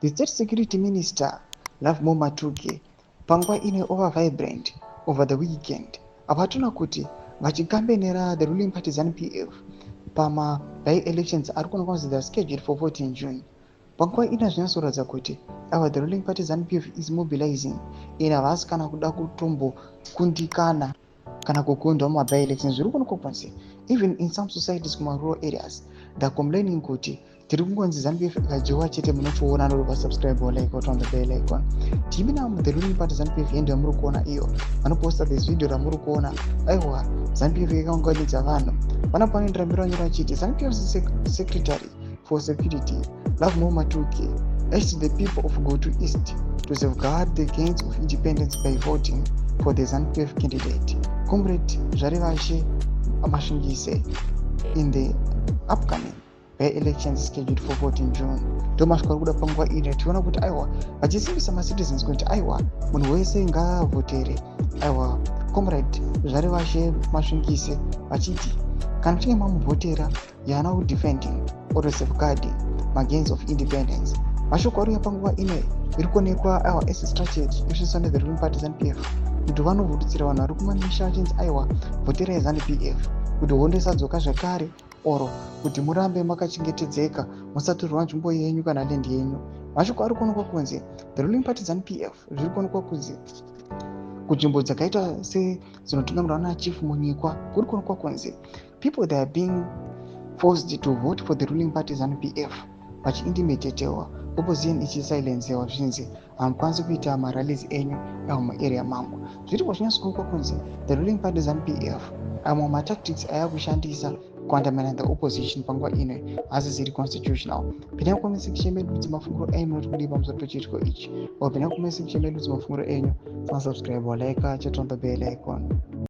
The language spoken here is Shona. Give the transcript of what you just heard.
The State Security Minister, Lovemore Matuke, panguva ine over vibrant over the weekend. Apa tuna kuti vachikambenera the ruling party ZANU-PF pama by-elections ari kuona kunzi they are scheduled for 14 June. Panguva ina zvinatsoratidza kuti ava the ruling party ZANU-PF is mobilizing ina havasi kana kuda kutombokundikana kana kugondwa muma-by-elections zviri kuonekwa kunzi even in some societies kuma-rural areas they're complaining kuti tiri kungonzi ZANU-PF ikajewa chete munochiona nori pasubscribe or like on the bell icon. Timi namo the ruling party ZANU-PF yende yamuri kuona iyo vanoposta this video ramuri kuona aiwa ZANU-PF yakaunganidza vanhu vanapa vanoendera mberi vanyora vachiti ZANU-PF secretary for security Lovemore Matuke urged the people of Gotu East to safeguard the gains of independence by voting for the ZANU-PF candidate Comrade Zvarivashe Mashungise in the upcoming by-elections scheduled for 14 June. Thomas Kwaruda panguva ine tiona kuti aiwa vachisimbisa ma-citizens kuti aiwa munhu wese ngaavotere aiwa Comrade Zvarivashe Mashungise vachiti kana tichinge mamuvhotera yana kudefending or safeguarding magains of independence. Mashoko ari panguva ine iri kuonekwa aiwa as a strategy ishandiswa nethe ruling party ZANU-PF kuti vanovhundutsira vanhu vari kumamisha vachinzi aiwa vhoterai ZANU-PF kuti hondo isadzoka zvakare oro kuti murambe makachengetedzeka musatorwa nzvimbo yenyu kana lendi yenyu. Mashoko ari kuonekwa kunzi the ruling party ZANU-PF zviri kuonekwa kunzi kunzvimbo dzakaita sedzinotungamirwa nachief munyikwa kuri kuonekwa kunzi people they are being forced to vote for the ruling party ZANU-PF vachiintimidhetewa opposition ichisilensewa zvichinzi hamukwanisi kuita marallies enyu muarea mangu. Zviri kwazvinyatsokuonekwa kunzi the ruling party ZANU-PF amwe matactics ayakushandisa kuandamana the opposition panguva ine hasi ziri constitutional. Pinai comment section medu kuti mafunguro enyu munoti kudii pamusoro pechiitiko ichi, or pinai comment section medu kuti mafunguro enyu, subscribe or like, chat on the bell icon.